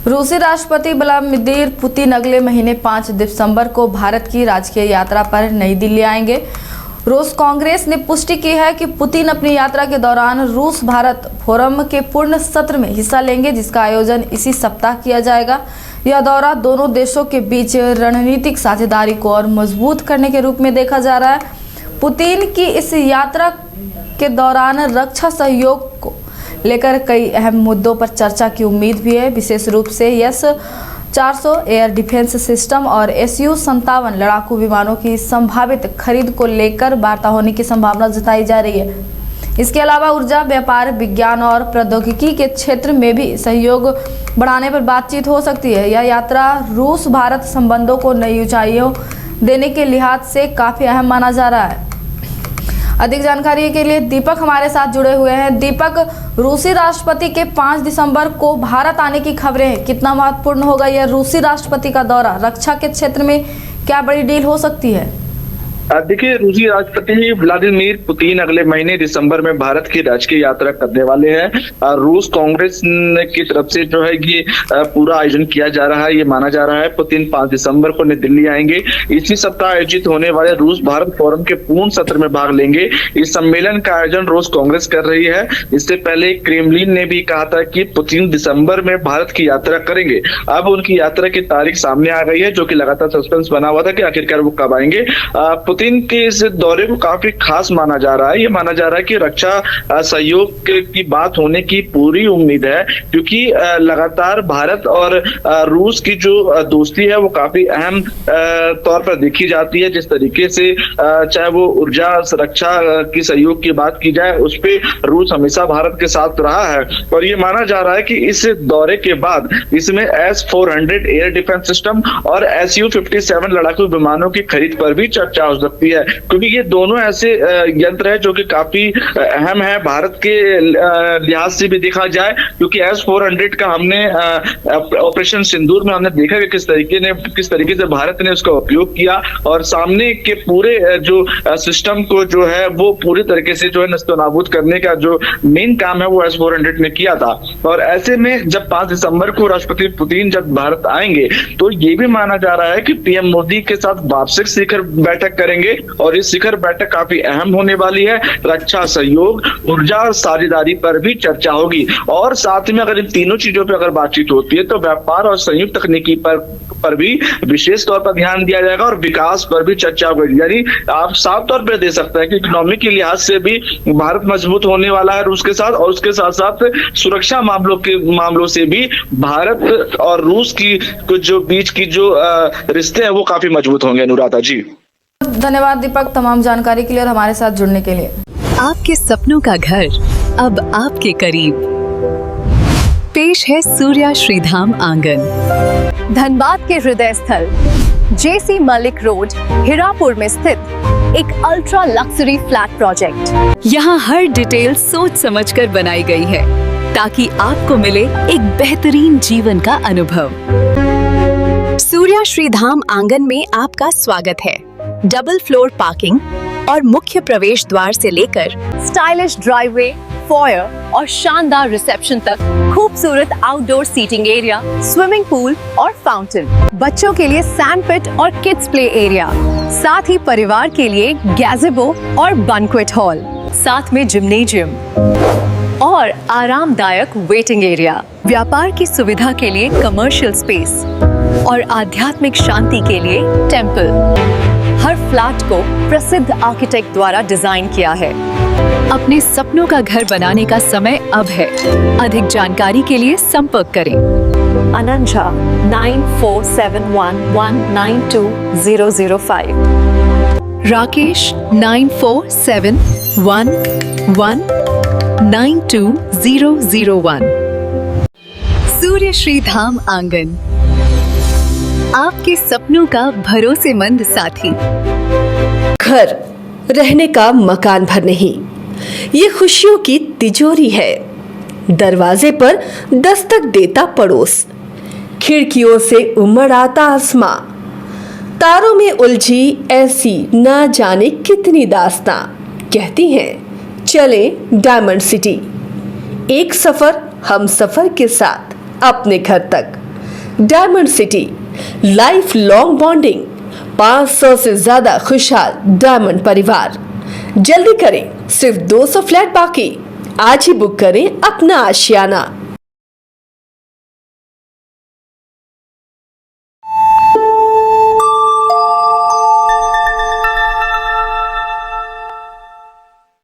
रूसी राष्ट्रपति Vladimir Putin अगले महीने 5 दिसंबर को भारत की राजकीय यात्रा पर नई दिल्ली आएंगे। रूस कांग्रेस ने पुष्टि की है कि पुतिन अपनी यात्रा के दौरान रूस भारत फोरम के पूर्ण सत्र में हिस्सा लेंगे, जिसका आयोजन इसी सप्ताह किया जाएगा। यह दौरा दोनों देशों के बीच रणनीतिक साझेदारी को और मजबूत करने के रूप में देखा जा रहा है। पुतिन की इस यात्रा के दौरान रक्षा सहयोग को लेकर कई अहम मुद्दों पर चर्चा की उम्मीद भी है। विशेष रूप से S-400 एयर डिफेंस सिस्टम और Su-57 लड़ाकू विमानों की संभावित खरीद को लेकर वार्ता होने की संभावना जताई जा रही है। इसके अलावा ऊर्जा, व्यापार, विज्ञान और प्रौद्योगिकी के क्षेत्र में भी सहयोग बढ़ाने पर बातचीत हो सकती है। यह यात्रा रूस भारत संबंधों को नई ऊंचाइयों देने के लिहाज से काफ़ी अहम माना जा रहा है। अधिक जानकारी के लिए दीपक हमारे साथ जुड़े हुए हैं। दीपक, रूसी राष्ट्रपति के 5 दिसंबर को भारत आने की खबरें हैं, कितना महत्वपूर्ण होगा यह रूसी राष्ट्रपति का दौरा? रक्षा के क्षेत्र में क्या बड़ी डील हो सकती है? देखिए, रूसी राष्ट्रपति व्लादिमीर पुतिन अगले महीने दिसंबर में भारत की राजकीय यात्रा करने वाले हैं। रूस कांग्रेस की तरफ से जो है ये पूरा आयोजन किया जा रहा है। ये माना जा रहा है पुतिन 5 दिसंबर को नई दिल्ली आएंगे। इसी सप्ताह आयोजित होने वाले रूस भारत फोरम के पूर्ण सत्र में भाग लेंगे। इस सम्मेलन का आयोजन रूस कांग्रेस कर रही है। इससे पहले क्रेमलिन ने भी कहा था कि पुतिन दिसंबर में भारत की यात्रा करेंगे। अब उनकी यात्रा की तारीख सामने आ गई है, जो कि लगातार सस्पेंस बना हुआ था कि आखिरकार वो कब आएंगे। पुतिन के इस दौरे को काफी खास माना जा रहा है। ये माना जा रहा है कि रक्षा सहयोग की बात होने की पूरी उम्मीद है, क्योंकि लगातार भारत और रूस की जो दोस्ती है वो काफी अहम तौर पर देखी जाती है। जिस तरीके से चाहे वो ऊर्जा, रक्षा की सहयोग की बात की जाए, उस पे रूस हमेशा भारत के साथ रहा है। और ये माना जा रहा है कि इस दौरे के बाद इसमें S-400 एयर डिफेंस सिस्टम और Su-57 लड़ाकू विमानों की खरीद पर भी चर्चा हो सकती है, क्योंकि ये दोनों ऐसे यंत्र है जो कि काफी अहम है भारत के लिहाज से भी देखा जाए। क्योंकि S-400 का हमने ऑपरेशन सिंदूर में हमने देखा कि किस तरीके से भारत ने उसका उपयोग किया और सामने के पूरे जो सिस्टम को जो है वो पूरी तरीके से जो है नस्तनाबूद करने का जो मेन काम है वो S-400 ने किया था। और ऐसे में जब 5 दिसंबर को राष्ट्रपति पुतिन जब भारत आएंगे तो ये भी माना जा रहा है कि पीएम मोदी के साथ वार्षिक शिखर बैठक करेंगे और इस शिखर बैठक काफी अहम होने वाली है। रक्षा सहयोग, ऊर्जा और साझेदारी पर भी चर्चा होगी। और साथ में अगर इन तीनों चीजों पर अगर बातचीत होती है तो व्यापार और संयुक्त तकनीकी पर भी विशेष तौर पर ध्यान दिया जाएगा और विकास पर भी चर्चा होगी। यानी आप साफ तौर पर दे सकते हैं कि इकोनॉमी के लिहाज से भी भारत मजबूत होने वाला है रूस के साथ, और उसके साथ साथ सुरक्षा मामलों से भी भारत और रूस की कुछ जो बीच की जो रिश्ते हैं वो काफी मजबूत होंगे। अनुराधा जी, धन्यवाद दीपक तमाम जानकारी के लिए और हमारे साथ जुड़ने के लिए। आपके सपनों का घर अब आपके करीब। पेश है सूर्या श्रीधाम आंगन, धनबाद के हृदय स्थल JC मलिक रोड, हिरापुर में स्थित एक अल्ट्रा लक्सरी फ्लैट प्रोजेक्ट। यहाँ हर डिटेल सोच समझकर बनाई गई है ताकि आपको मिले एक बेहतरीन जीवन का अनुभव। सूर्या श्रीधाम आंगन में आपका स्वागत है। डबल फ्लोर पार्किंग और मुख्य प्रवेश द्वार से लेकर स्टाइलिश ड्राइववे, फॉयर और शानदार रिसेप्शन तक खूबसूरत outdoor seating area, swimming pool और फाउंटेन, बच्चों के लिए सैंड पिट और किड्स प्ले एरिया, साथ ही परिवार के लिए गैज़ेबो और बैंक्वेट हॉल, साथ में जिम्नेजियम और आरामदायक वेटिंग एरिया, व्यापार की सुविधा के लिए कमर्शियल स्पेस और आध्यात्मिक शांति के लिए टेम्पल। हर फ्लैट को प्रसिद्ध आर्किटेक्ट द्वारा डिजाइन किया है। अपने सपनों का घर बनाने का समय अब है। अधिक जानकारी के लिए संपर्क करें। अनंजा 9471192005, राकेश 9471192001। सूर्य श्रीधाम आंगन, आपके सपनों का भरोसेमंद साथी। घर रहने का मकान भर नहीं, ये खुशियों की तिजोरी है। दरवाजे पर दस्तक देता पड़ोस, खिड़कियों से उमड़ आता आसमां, तारों में उलझी ऐसी ना जाने कितनी दास्तां। कहती हैं चले डायमंड सिटी, एक सफर हम सफर के साथ अपने घर तक। Diamond city, life long bonding, 500 से ज्यादा खुशहाल डायमंड परिवार। जल्दी करें, सिर्फ 200 फ्लैट बाकी। आज ही बुक करें अपना आशियाना।